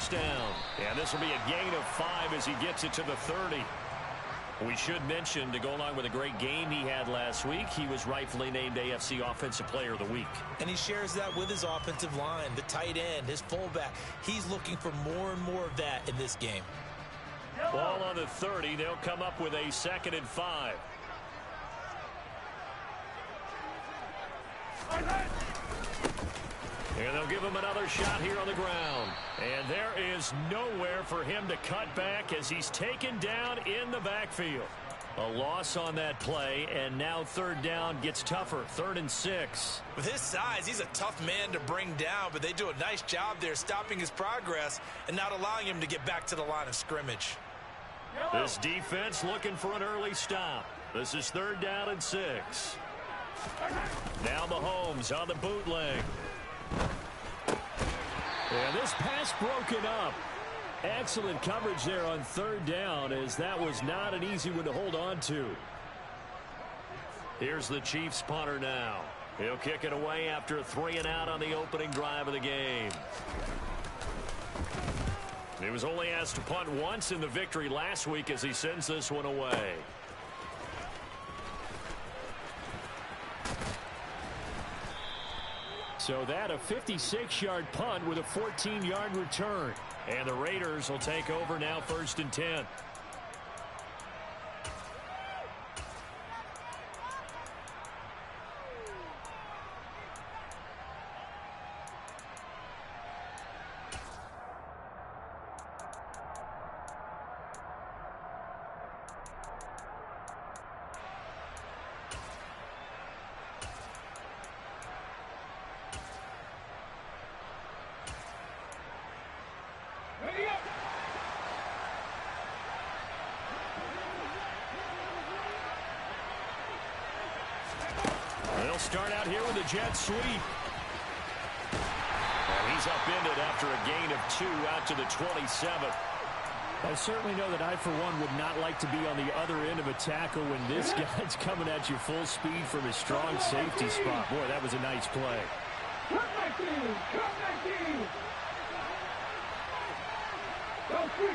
touchdown. And this will be a gain of 5 as he gets it to the 30. We should mention, to go along with a great game he had last week, he was rightfully named AFC Offensive Player of the Week. And he shares that with his offensive line, the tight end, his fullback. He's looking for more and more of that in this game. Ball on the 30. They'll come up with a 2nd and 5. And they'll give him another shot here on the ground. And there is nowhere for him to cut back as he's taken down in the backfield. A loss on that play, and now 3rd down gets tougher. 3rd and 6. With his size, he's a tough man to bring down, but they do a nice job there stopping his progress and not allowing him to get back to the line of scrimmage. This defense looking for an early stop. This is 3rd down and 6. Now Mahomes on the bootleg. And this pass broken up. Excellent coverage there on 3rd down, as that was not an easy one to hold on to. Here's the Chiefs punter now. He'll kick it away after a 3 and out on the opening drive of the game. He was only asked to punt once in the victory last week as he sends this one away. So that a 56-yard punt with a 14-yard return. And the Raiders will take over now, 1st and 10. They'll start out here with a jet sweep. And he's upended after a gain of 2 out to the 27. I certainly know that I, for one, would not like to be on the other end of a tackle when this guy's coming at you full speed from his strong safety spot. Boy, that was a nice play.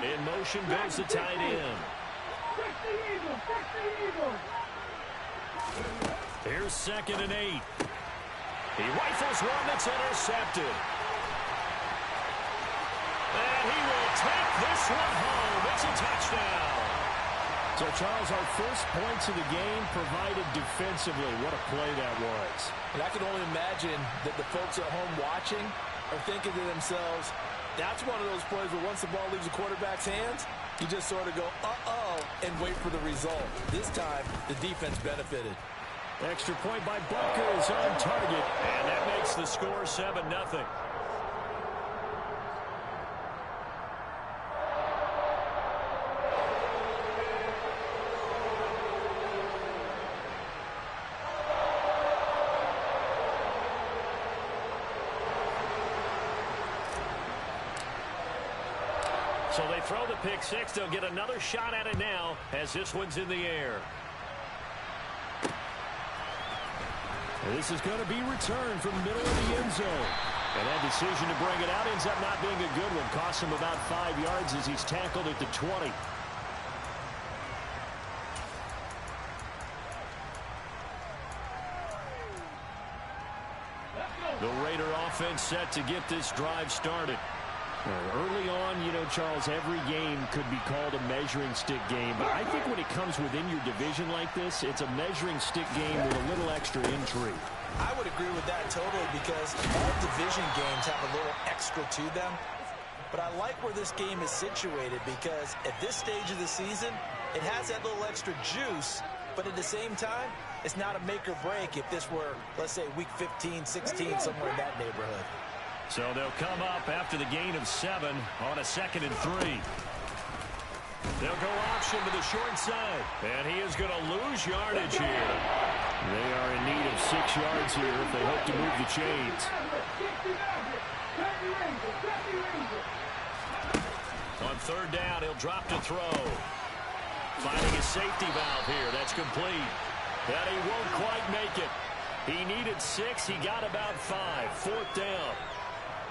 In motion goes the tight end. Here's 2nd and 8. He rifles one that's intercepted. And he will take this one home. It's a touchdown. So, Charles, our first points of the game provided defensively. What a play that was. And I can only imagine that the folks at home watching are thinking to themselves, that's one of those plays where once the ball leaves the quarterback's hands, you just sort of go, uh-oh, and wait for the result. This time, the defense benefited. Extra point by Butker is on target. And that makes the score 7-0. So they throw the pick six. They'll get another shot at it now as this one's in the air. This is going to be returned from the middle of the end zone. And that decision to bring it out ends up not being a good one. Costs him about 5 yards as he's tackled at the 20. The Raider offense set to get this drive started. Early on, you know, Charles, every game could be called a measuring stick game. But I think when it comes within your division like this, it's a measuring stick game with a little extra intrigue. I would agree with that totally because all division games have a little extra to them. But I like where this game is situated because at this stage of the season, it has that little extra juice. But at the same time, it's not a make or break if this were, let's say, week 15, 16, somewhere in that neighborhood. So they'll come up after the gain of 7 on a 2nd and 3. They'll go option to the short side. And he is going to lose yardage here. They are in need of 6 yards here if they hope to move the chains. On 3rd down, he'll drop to throw. Finding a safety valve here. That's complete. And he won't quite make it. He needed 6. He got about 5. 4th down.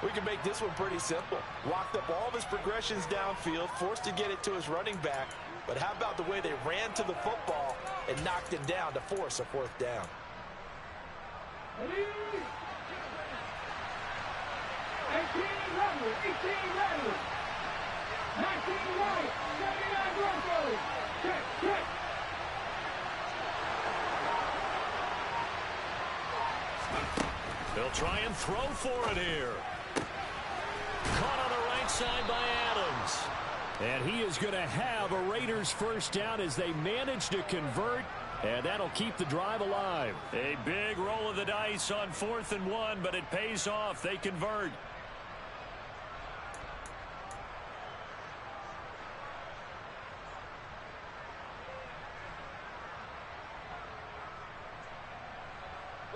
We can make this one pretty simple. Locked up all of his progressions downfield, forced to get it to his running back. But how about the way they ran to the football and knocked him down to force a fourth down? 18 Rattler, 18 Rattler, 19 White, 79 Broncos. Check. They'll try and throw for it here. Caught on the right side by Adams. And he is going to have a Raiders first down as they manage to convert, and that'll keep the drive alive. A big roll of the dice on 4th and 1, but it pays off. They convert.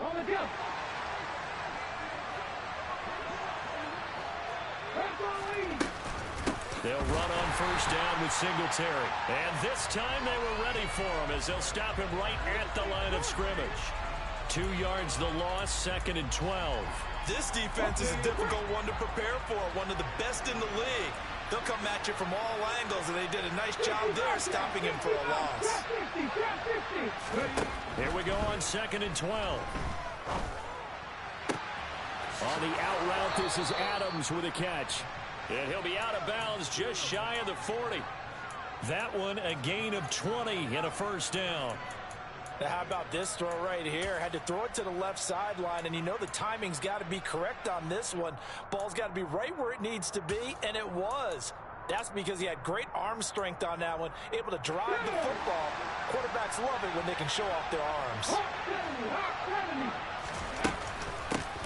On the jump. They'll run on first down with Singletary. And this time they were ready for him as they'll stop him right at the line of scrimmage. 2 yards the loss, 2nd and 12. This defense is a difficult one to prepare for, one of the best in the league. They'll come at you from all angles, and they did a nice job there stopping him for a loss. Here we go on 2nd and 12. On the out route, this is Adams with a catch. And he'll be out of bounds just shy of the 40. That one a gain of 20 and a first down. Now how about this throw right here? Had to throw it to the left sideline, and you know the timing's got to be correct on this one. Ball's got to be right where it needs to be, and it was. That's because he had great arm strength on that one, able to drive the football. Quarterbacks love it when they can show off their arms.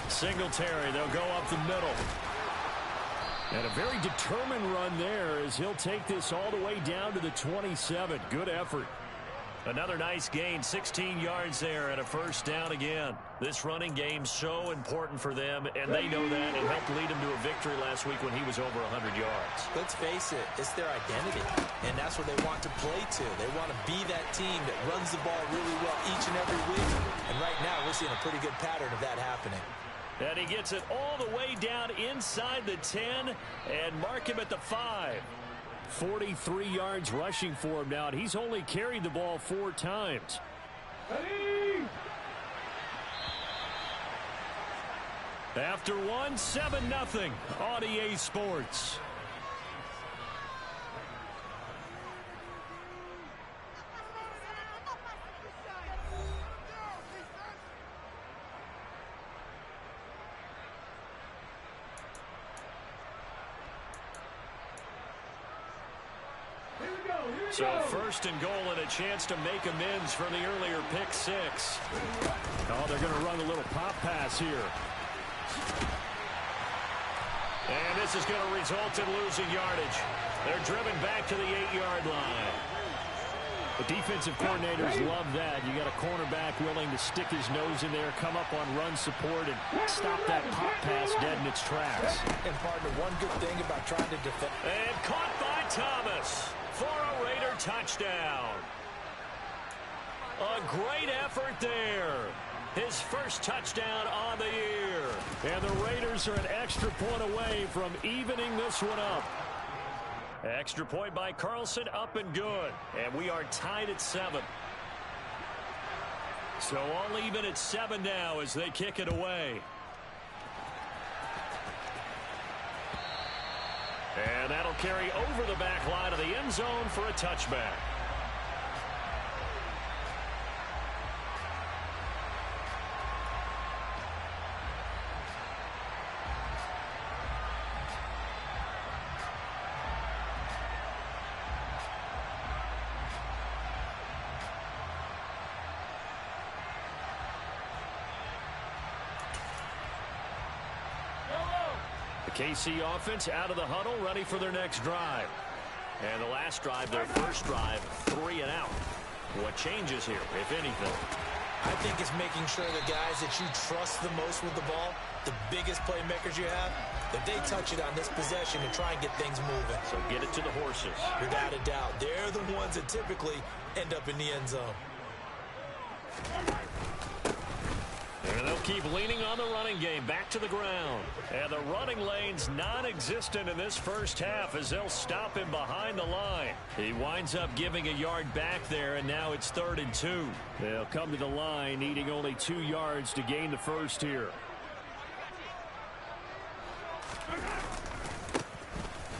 Singletary, they'll go up the middle. And a very determined run there as he'll take this all the way down to the 27. Good effort. Another nice gain, 16 yards there and a first down again. This running game so important for them, and they know that. It helped lead them to a victory last week when he was over 100 yards. Let's face it, it's their identity, and that's what they want to play to. They want to be that team that runs the ball really well each and every week, and right now we're seeing a pretty good pattern of that happening. And he gets it all the way down inside the 10 and mark him at the 5. 43 yards rushing for him now, and he's only carried the ball 4 times. After one, 7-0 on EA Sports. So first and goal and a chance to make amends for the earlier pick 6. Oh, they're going to run a little pop pass here. And this is going to result in losing yardage. They're driven back to the 8-yard line. The defensive coordinators love that. You got a cornerback willing to stick his nose in there, come up on run support, and stop that pop pass dead in its tracks. And partner, one good thing about trying to defend. And caught by Thomas for a Raider touchdown. A great effort there. His first touchdown on the year. And the Raiders are an extra point away from evening this one up. Extra point by Carlson, up and good. And we are tied at 7. So all even at 7 now as they kick it away. And that'll carry over the back line of the end zone for a touchback. The KC offense out of the huddle, ready for their next drive. And the last drive, their first drive, 3 and out. What changes here, if anything? I think it's making sure the guys that you trust the most with the ball, the biggest playmakers you have, that they touch it on this possession to try and get things moving. So get it to the horses. Without a doubt. They're the ones that typically end up in the end zone. And they'll keep leaning on the running game back to the ground. And the running lane's non-existent in this first half as they'll stop him behind the line. He winds up giving a yard back there, and now it's 3rd and 2. They'll come to the line needing only 2 yards to gain the first here.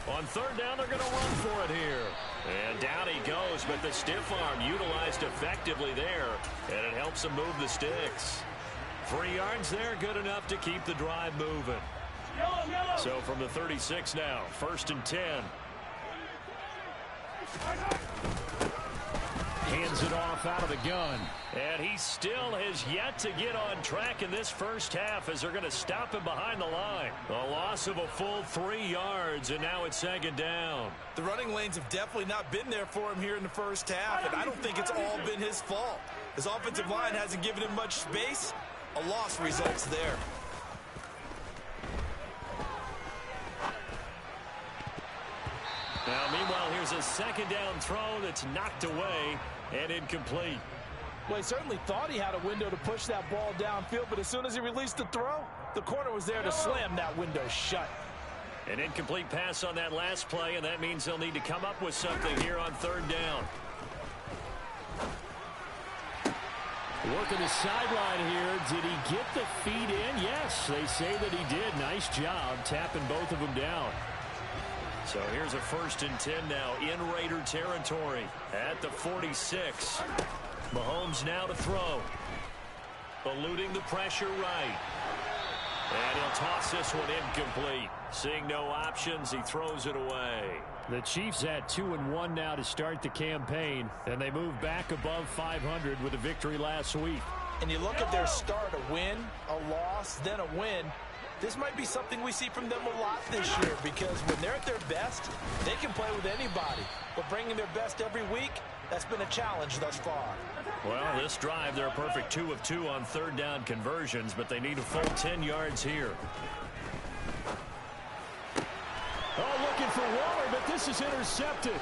On 3rd down, they're going to run for it here. And down he goes, but the stiff arm utilized effectively there, and it helps him move the sticks. 3 yards there, good enough to keep the drive moving. So from the 36 now, 1st and 10. Hands it off out of the gun. And he still has yet to get on track in this first half as they're going to stop him behind the line. A loss of a full 3 yards, and now it's 2nd down. The running lanes have definitely not been there for him here in the first half, and I don't think it's all been his fault. His offensive line hasn't given him much space. A loss results there. Now, meanwhile, here's a 2nd down throw that's knocked away and incomplete. Well, he certainly thought he had a window to push that ball downfield, but as soon as he released the throw, the corner was there to slam that window shut. An incomplete pass on that last play, and that means they'll need to come up with something here on 3rd down. Working the sideline here. Did he get the feet in? Yes, they say that he did. Nice job tapping both of them down. So here's a 1st and 10 now in Raider territory at the 46. Mahomes now to throw. Eluding the pressure right. And he'll toss this one incomplete. Seeing no options, he throws it away. The Chiefs at 2-1 now to start the campaign, and they move back above 500 with a victory last week. And you look at their start, a win, a loss, then a win. This might be something we see from them a lot this year because when they're at their best, they can play with anybody. But bringing their best every week, that's been a challenge thus far. Well, this drive, they're a perfect 2 of 2 on 3rd down conversions, but they need a full 10 yards here. Oh, looking for Waller, but this is intercepted.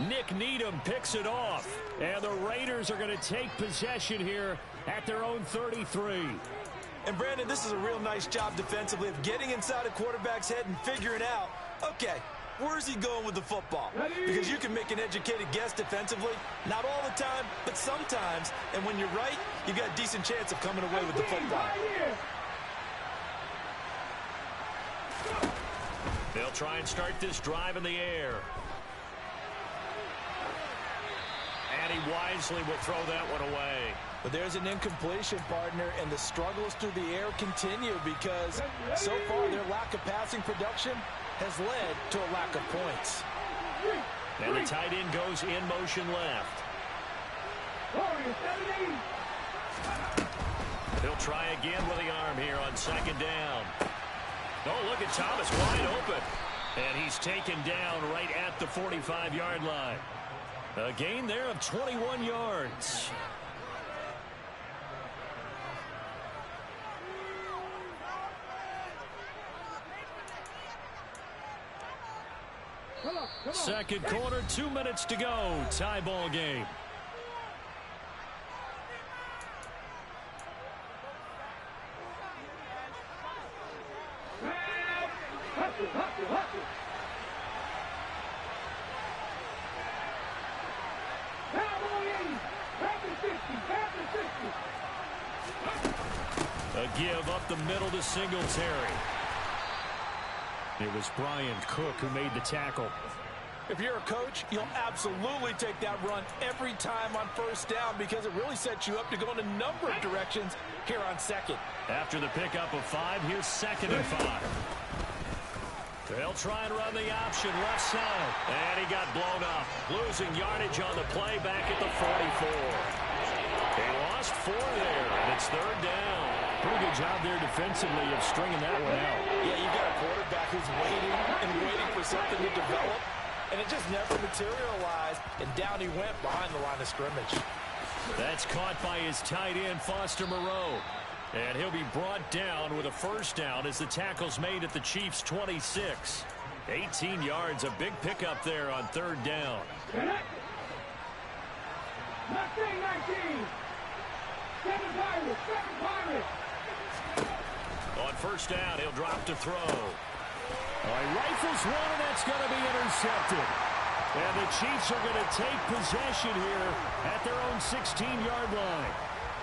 Nick Needham picks it off. And the Raiders are going to take possession here at their own 33. And, Brandon, this is a real nice job defensively of getting inside a quarterback's head and figuring out, okay, where's he going with the football? Because you can make an educated guess defensively, not all the time, but sometimes. And when you're right, you got a decent chance of coming away with the football. They'll try and start this drive in the air. And he wisely will throw that one away. But there's an incompletion, partner, and the struggles through the air continue because so far their lack of passing production has led to a lack of points. And the tight end goes in motion left. He'll try again with the arm here on 2nd down. Oh, look at Thomas wide open. And he's taken down right at the 45-yard line. A gain there of 21 yards. Second quarter, 2 minutes to go. Tie ball game. A give up the middle to Singletary. It was Brian Cook who made the tackle. If you're a coach, you'll absolutely take that run every time on 1st down because it really sets you up to go in a number of directions here on 2nd. After the pickup of 5, here's 2nd and 5. They'll try and run the option left side. And he got blown up. Losing yardage on the play back at the 44. They lost 4 there, and it's 3rd down. Pretty good job there defensively of stringing that one out. Yeah, you got a quarterback who's waiting and waiting for something to develop, and it just never materialized, and down he went behind the line of scrimmage. That's caught by his tight end, Foster Moreau. And he'll be brought down with a 1st down as the tackle's made at the Chiefs' 26. 18 yards, a big pickup there on 3rd down. 19. 7 Pirates. On first down, he'll drop to throw. He rifles one, and that's going to be intercepted. And the Chiefs are going to take possession here at their own 16-yard line.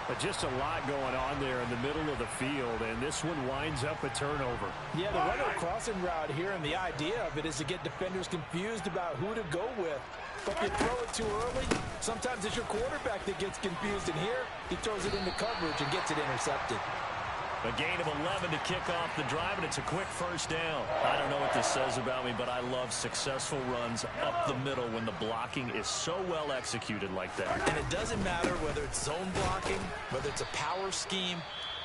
But just a lot going on there in the middle of the field, and this one winds up a turnover. Yeah, the runner crossing route here, and the idea of it is to get defenders confused about who to go with. But if you throw it too early, sometimes it's your quarterback that gets confused, and here he throws it into coverage and gets it intercepted. A gain of 11 to kick off the drive, and it's a quick first down. I don't know what this says about me, but I love successful runs up the middle when the blocking is so well executed like that. And it doesn't matter whether it's zone blocking, whether it's a power scheme.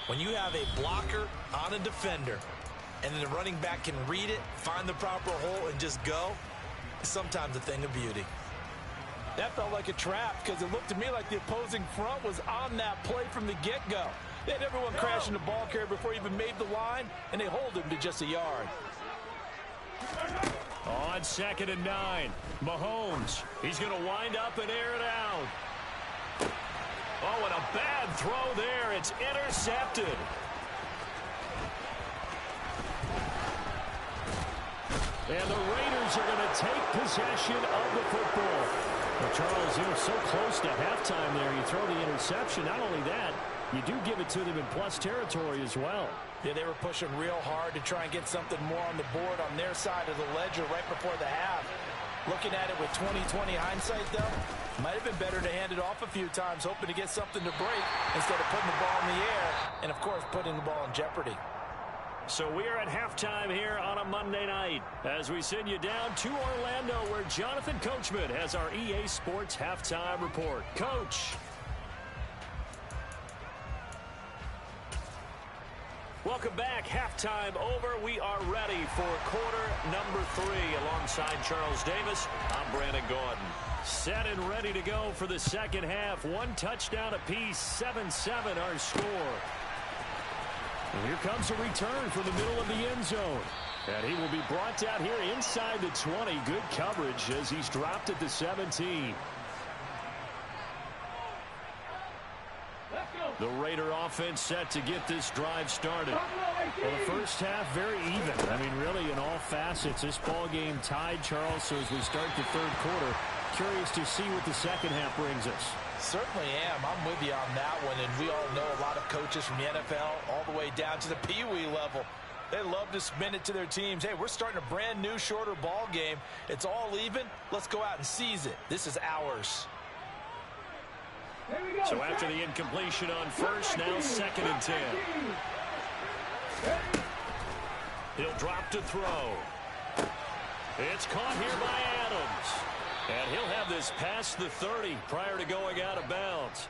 When you have a blocker on a defender, and then the running back can read it, find the proper hole, and just go, it's sometimes a thing of beauty. That felt like a trap because it looked to me like the opposing front was on that play from the get-go. They had everyone crashing the ball carrier before he even made the line, and they hold him to just a yard. On 2nd and 9, Mahomes. He's going to wind up and air it out. Oh, and a bad throw there. It's intercepted. And the Raiders are going to take possession of the football. Well, Charles, so close to halftime there. You throw the interception. Not only that, you do give it to them in plus territory as well. Yeah, they were pushing real hard to try and get something more on the board on their side of the ledger right before the half. Looking at it with 20/20 hindsight, though, might have been better to hand it off a few times, hoping to get something to break instead of putting the ball in the air and, of course, putting the ball in jeopardy. So we are at halftime here on a Monday night as we send you down to Orlando where Jonathan Coachman has our EA Sports halftime report. Coach. Welcome back. Halftime over. We are ready for quarter number 3 alongside Charles Davis. I'm Brandon Gordon. Set and ready to go for the second half. 1 touchdown apiece. 7-7 our score. And here comes a return from the middle of the end zone. And he will be brought down here inside the 20. Good coverage as he's dropped at the 17. The Raider offense set to get this drive started. Well, the first half very even. I mean, really in all facets. This ball game tied, Charles. So as we start the third quarter, curious to see what the second half brings us. Certainly am. I'm with you on that one. And we all know a lot of coaches from the NFL all the way down to the Pee Wee level. They love to spin it to their teams. Hey, we're starting a brand new, shorter ball game. It's all even. Let's go out and seize it. This is ours. So after the incompletion on first, now 2nd and 10. He'll drop to throw. It's caught here by Adams. And he'll have this past the 30 prior to going out of bounds.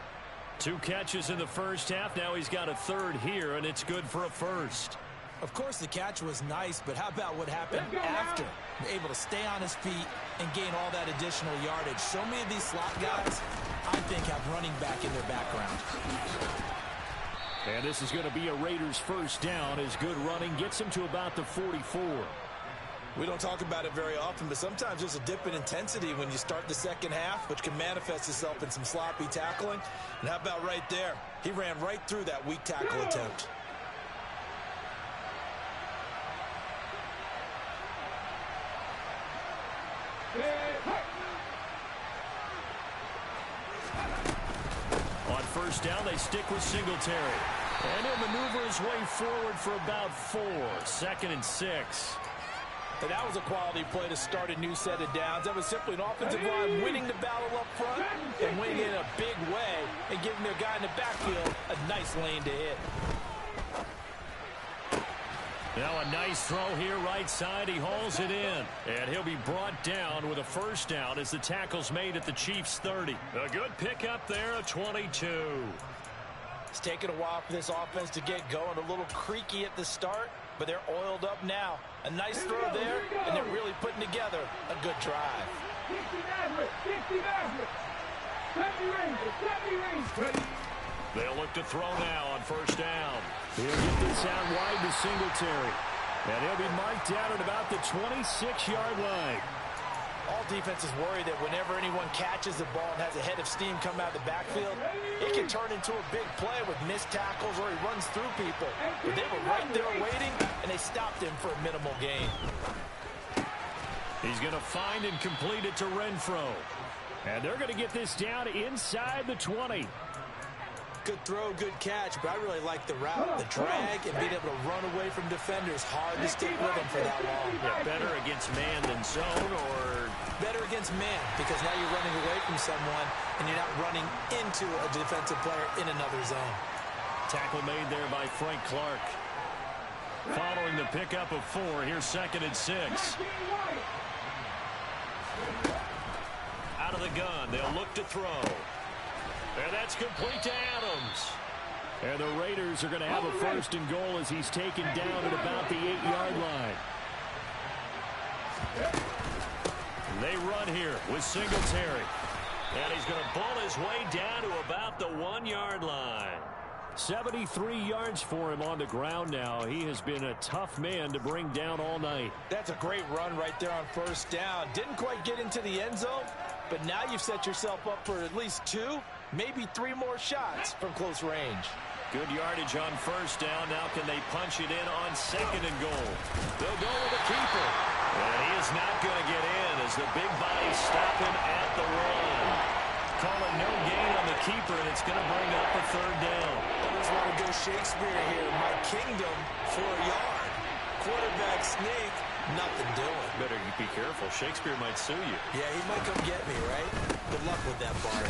2 catches in the first half. Now he's got a third here, and it's good for a first. Of course, the catch was nice, but how about what happened after? Able to stay on his feet and gain all that additional yardage. So many of these slot guys, I think, have running back in their background. And this is going to be a Raiders first down as good running gets him to about the 44. We don't talk about it very often, but sometimes there's a dip in intensity when you start the second half, which can manifest itself in some sloppy tackling. And how about right there? He ran right through that weak tackle attempt. On first down, they stick with Singletary. And he'll maneuver his way forward for about 4. 2nd and 6. And that was a quality play to start a new set of downs. That was simply an offensive line winning the battle up front and winning it in a big way and giving their guy in the backfield a nice lane to hit. Now a nice throw here right side. He hauls it in. And he'll be brought down with a first down as the tackle's made at the Chiefs' 30. A good pickup there, a 22. It's taken a while for this offense to get going. A little creaky at the start, but they're oiled up now. A nice throw there, and they're really putting together a good drive. 60 Rangers. They'll look to throw now on first down. He'll get this out wide to Singletary. And he'll be marked down at about the 26-yard line. All defense is worried that whenever anyone catches the ball and has a head of steam come out of the backfield, it can turn into a big play with missed tackles or he runs through people. But they were right there waiting, and they stopped him for a minimal gain. He's going to find and complete it to Renfro. And they're going to get this down inside the 20. Good throw, good catch, but I really like the route, the drag, and being able to run away from defenders. Hard to stick with them for that long. Yeah, better against man than zone, or better against man, because now you're running away from someone and you're not running into a defensive player in another zone. tackle made there by Frank Clark. Following the pickup of 4, here's 2nd and 6. Out of the gun, they'll look to throw. And that's complete to Adams. And the Raiders are going to have a 1st and goal as he's taken down at about the 8-yard line. They run here with Singletary. And he's going to bull his way down to about the 1-yard line. 73 yards for him on the ground now. He has been a tough man to bring down all night. That's a great run right there on 1st down. Didn't quite get into the end zone, but now you've set yourself up for at least 2, maybe 3 more shots from close range. Good yardage on 1st down. Now can they punch it in on 2nd and goal? They'll go with the keeper. And he is not going to get in as the big bodies stop him at the 1. Calling no gain on the keeper, and it's going to bring up a 3rd down. I just want to go Shakespeare here. My kingdom for a yard. Quarterback sneak, nothing doing. Better be careful. Shakespeare might sue you. Yeah, he might come get me, right? Good luck with that, Bart.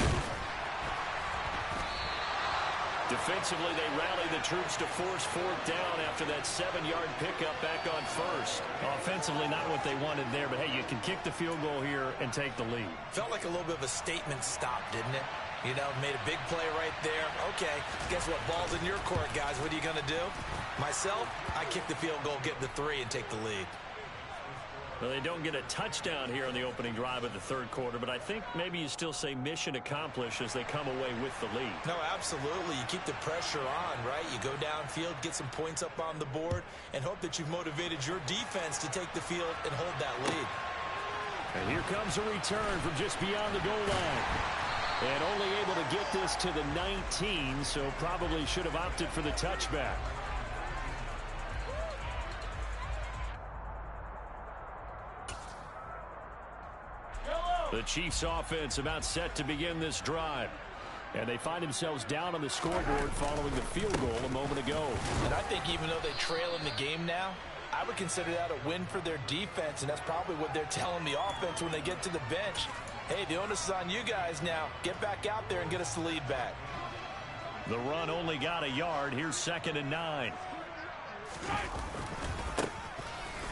Defensively, they rally the troops to force 4th down after that 7-yard pickup back on 1st. Offensively, not what they wanted there, but hey, you can kick the field goal here and take the lead. Felt like a little bit of a statement stop, didn't it? You know, made a big play right there. Okay, guess what? Ball's in your court, guys. What are you going to do? Myself, I kick the field goal, get the 3, and take the lead. Well, they don't get a touchdown here in the opening drive of the 3rd quarter, but I think maybe you still say mission accomplished as they come away with the lead. No, absolutely. You keep the pressure on, right? You go downfield, get some points up on the board, and hope that you've motivated your defense to take the field and hold that lead. And here comes a return from just beyond the goal line. And only able to get this to the 19, so probably should have opted for the touchback. The Chiefs offense about set to begin this drive. And they find themselves down on the scoreboard following the field goal a moment ago. And I think even though they trail in the game now, I would consider that a win for their defense, and that's probably what they're telling the offense when they get to the bench. Hey, the onus is on you guys now. Get back out there and get us the lead back. The run only got a yard. Here's 2nd and 9.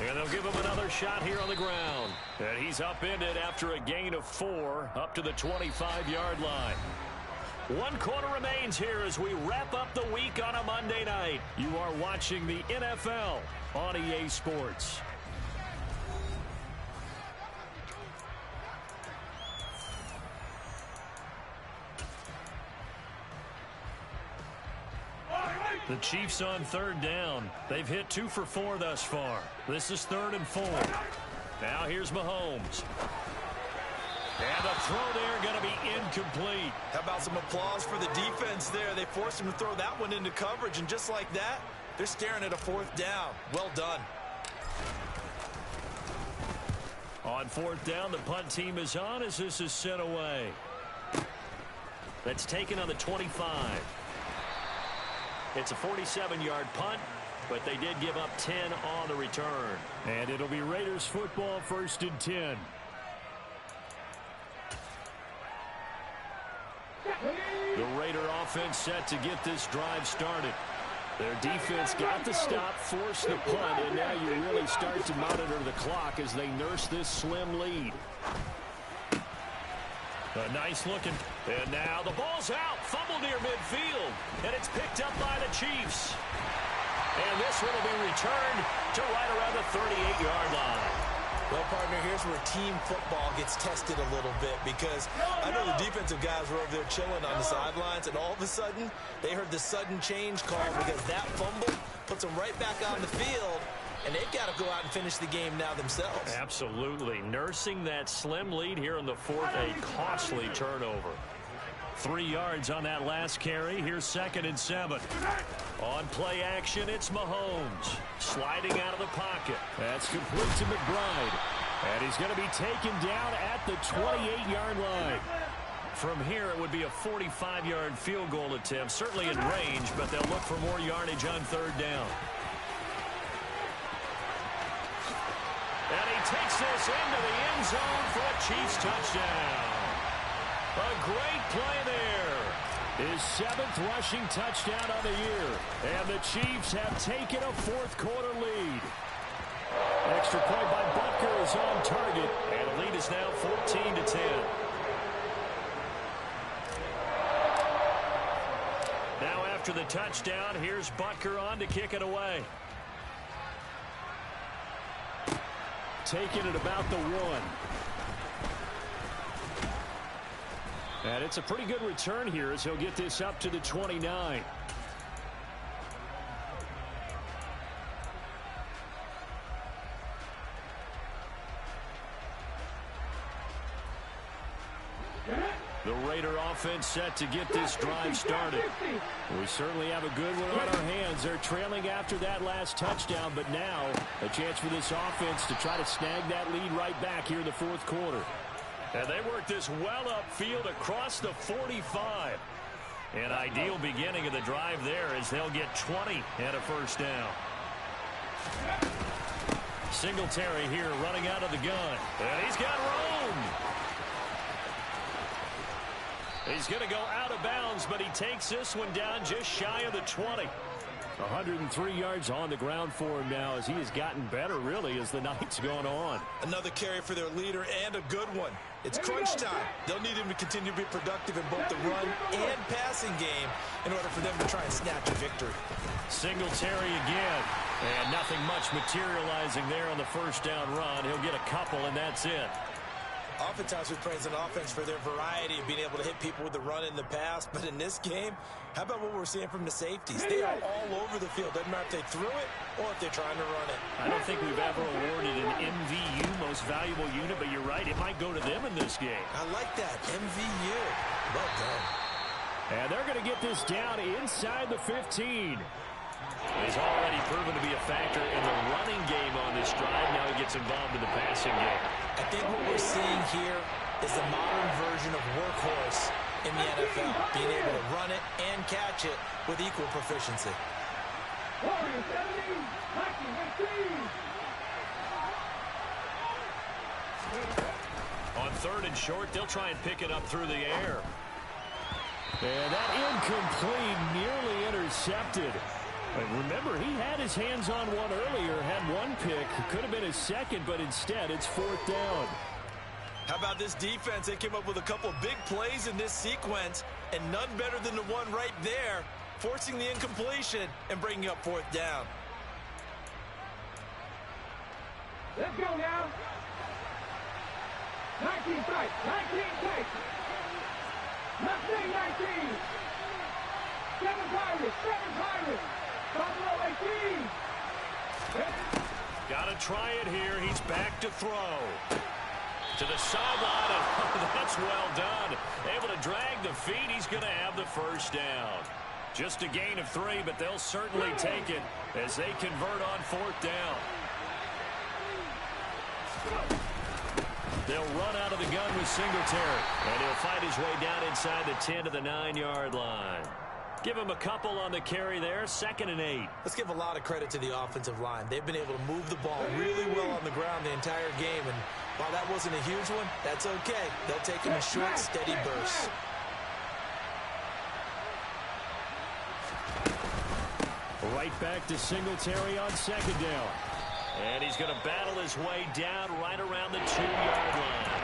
And they'll give him another shot here on the ground. And he's upended after a gain of 4 up to the 25-yard line. 1 quarter remains here as we wrap up the week on a Monday night. You are watching the NFL on EA Sports. The Chiefs on 3rd down. They've hit 2 for 4 thus far. This is 3rd and 4. Now here's Mahomes. And the throw there going to be incomplete. How about some applause for the defense there? They forced him to throw that one into coverage, and just like that, they're staring at a 4th down. Well done. On 4th down, the punt team is on as this is sent away. That's taken on the 25. It's a 47-yard punt, but they did give up 10 on the return. And it'll be Raiders football, 1st and 10. The Raider offense set to get this drive started. Their defense got the stop, forced the punt, and now you really start to monitor the clock as they nurse this slim lead. A nice looking. And now the ball's out. Fumble near midfield. And it's picked up by the Chiefs. And this one will be returned to right around the 38-yard line. Well, partner, here's where team football gets tested a little bit, because I know the defensive guys were over there chilling on the sidelines, and all of a sudden, they heard the sudden change call because that fumble puts them right back on the field, and they've got to go out and finish the game now themselves. Absolutely. Nursing that slim lead here in the fourth, a costly turnover. 3 yards on that last carry. Here's 2nd and 7. On play action, it's Mahomes. Sliding out of the pocket. That's complete to McBride. And he's going to be taken down at the 28-yard line. From here, it would be a 45-yard field goal attempt. Certainly in range, but they'll look for more yardage on 3rd down. And he takes this into the end zone for a Chiefs touchdown. A great play there. His 7th rushing touchdown of the year. And the Chiefs have taken a 4th quarter lead. Extra point by Butker is on target. And the lead is now 14-10. Now after the touchdown, here's Butker on to kick it away. Taking it about the 1. And it's a pretty good return here as he'll get this up to the 29. The Raider offense set to get this drive started. We certainly have a good one on our hands. They're trailing after that last touchdown, but now a chance for this offense to try to snag that lead right back here in the 4th quarter. And they work this well upfield across the 45. An ideal beginning of the drive there as they'll get 20 and a 1st down. Singletary here running out of the gun. And he's got room. He's going to go out of bounds, but he takes this one down just shy of the 20. 103 yards on the ground for him now as he has gotten better, really, as the night's gone on. Another carry for their leader and a good one. It's crunch time. They'll need him to continue to be productive in both the run and passing game in order for them to try and snatch a victory. Singletary again. And nothing much materializing there on the 1st down run. He'll get a couple, and that's it. Oftentimes we praise an offense for their variety of being able to hit people with the run in the pass, but in this game, how about what we're seeing from the safeties? They are all over the field. Doesn't matter if they threw it or if they're trying to run it. I don't think we've ever awarded an MVU, most valuable unit, but you're right, it might go to them in this game. I like that, MVU. Well done. And they're going to get this down inside the 15. He's already proven to be a factor in the running game on this drive. Now he gets involved in the passing game. I think what we're seeing here is the modern version of workhorse in the NFL, being able to run it and catch it with equal proficiency. On 3rd and short, they'll try and pick it up through the air. And that incomplete, nearly intercepted. But remember, he had his hands on one earlier, had one pick. Could have been his 2nd, but instead it's 4th down. How about this defense? They came up with a couple big plays in this sequence, and none better than the one right there, forcing the incompletion and bringing up 4th down. Let's go now. 19 strikes. 19 strikes. Let's say 19. 7 Pirates. 7 Pirates. Buffalo 18. Got to try it here. He's back to throw. To the sideline, and that's well done. Able to drag the feet. He's going to have the 1st down. Just a gain of 3, but they'll certainly take it as they convert on 4th down. They'll run out of the gun with Singletary, and he'll fight his way down inside the 10 to the 9-yard line. Give him a couple on the carry there, 2nd and 8. Let's give a lot of credit to the offensive line. They've been able to move the ball really well on the ground the entire game, and while that wasn't a huge one, that's okay. They'll take them in short, steady bursts. Right back to Singletary on 2nd down. And he's going to battle his way down right around the 2-yard line.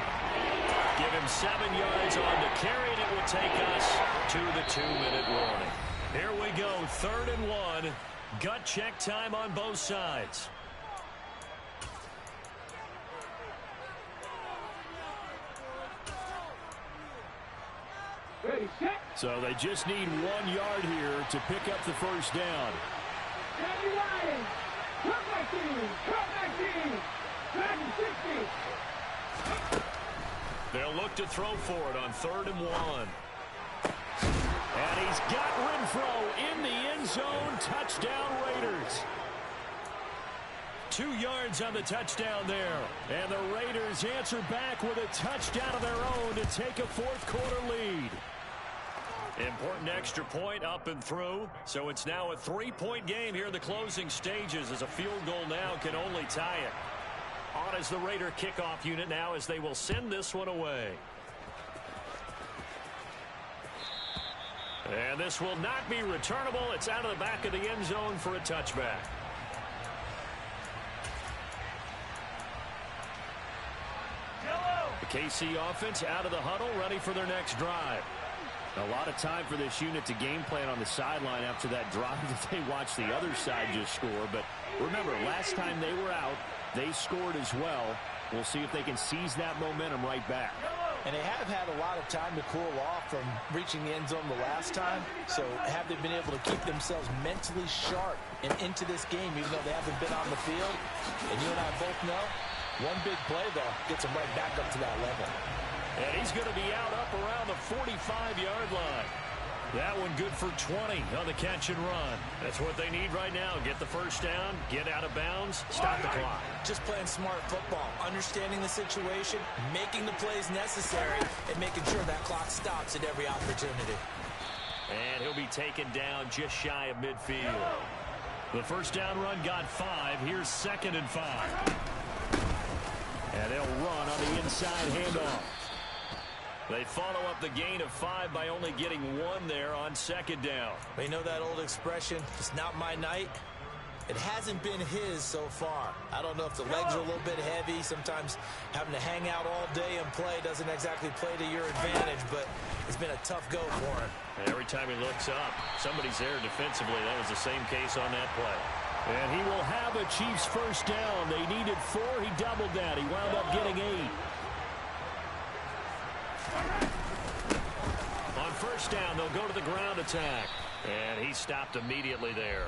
Give him 7 yards on the carry, and it will take us to the 2-minute warning. Here we go, 3rd and 1. Gut check time on both sides. Ready, set. So they just need 1 yard here to pick up the 1st down. Randy Ryan. Cut 19. Cut 19. Back 60. They'll look to throw for it on 3rd and 1. And he's got Renfro in the end zone. Touchdown, Raiders. 2 yards on the touchdown there. And the Raiders answer back with a touchdown of their own to take a 4th quarter lead. Important extra point up and through. So it's now a 3-point game here in the closing stages, as a field goal now can only tie it. On as the Raider kickoff unit now, as they will send this one away. And this will not be returnable. It's out of the back of the end zone for a touchback. The KC offense out of the huddle, ready for their next drive. A lot of time for this unit to game plan on the sideline after that drive that they watched the other side just score. But remember, last time they were out, they scored as well. We'll see if they can seize that momentum right back. And they have had a lot of time to cool off from reaching the end zone the last time. So have they been able to keep themselves mentally sharp and into this game, even though they haven't been on the field? And you and I both know, one big play, though, gets them right back up to that level. And he's going to be out up around the 45-yard line. That one good for 20 on the catch and run. That's what they need right now. Get the first down, get out of bounds, stop the clock. Just playing smart football, understanding the situation, making the plays necessary, and making sure that clock stops at every opportunity. And he'll be taken down just shy of midfield. The first down run got 5. Here's 2nd and 5. And they'll run on the inside handoff. They follow up the gain of 5 by only getting 1 there on 2nd down. You know that old expression, it's not my night? It hasn't been his so far. I don't know if the legs are a little bit heavy. Sometimes having to hang out all day and play doesn't exactly play to your advantage, but it's been a tough go for him. And every time he looks up, somebody's there defensively. That was the same case on that play. And he will have a Chiefs first down. They needed 4. He doubled that. He wound up getting 8. On first down, they'll go to the ground attack. And he stopped immediately there.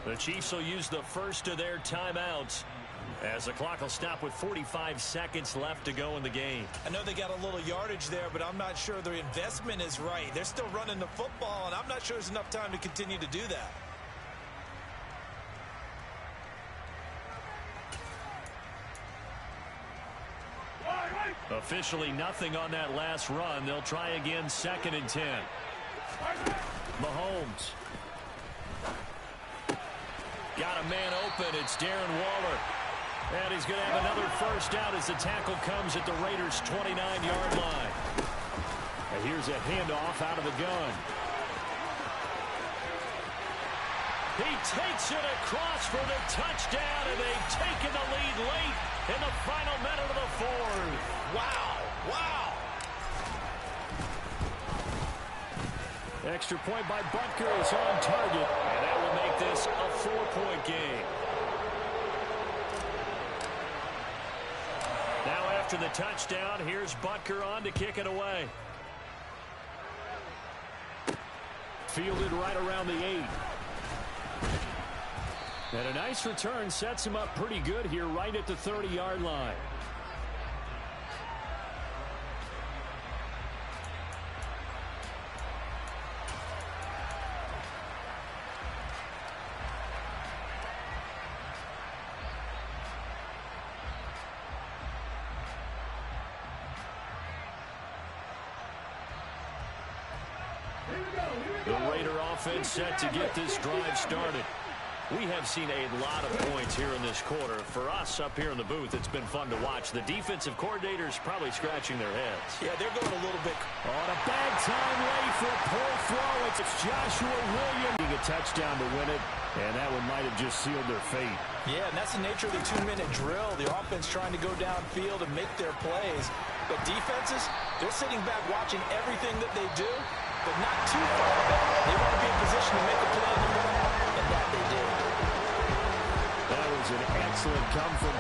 The Chiefs will use the first of their timeouts, as the clock will stop with 45 seconds left to go in the game. I know they got a little yardage there, but I'm not sure their investment is right. They're still running the football, and I'm not sure there's enough time to continue to do that. Officially nothing on that last run. They'll try again, 2nd and 10. Mahomes. Got a man open. It's Darren Waller. And he's going to have another first down as the tackle comes at the Raiders' 29-yard line. And here's a handoff out of the gun. He takes it across for the touchdown, and they've taken the lead late in the final minute of the 4th. Wow. Wow. Extra point by Butker is on target, and that will make this a 4-point game. Now after the touchdown, here's Butker on to kick it away. Fielded right around the 8. And a nice return sets him up pretty good here right at the 30-yard line. The Raider offense set to get this drive started. We have seen a lot of points here in this quarter. For us up here in the booth, it's been fun to watch. The defensive coordinators probably scratching their heads. Yeah, they're going a little bit. On a bag time late for a poor throw. It's Joshua Williams. Getting a touchdown to win it, and that one might have just sealed their fate. Yeah, and that's the nature of the 2-minute drill. The offense trying to go downfield and make their plays. But defenses, they're sitting back watching everything that they do, but not too far back. They want to be in position to make a play on the ball, and that they did. That was an excellent come from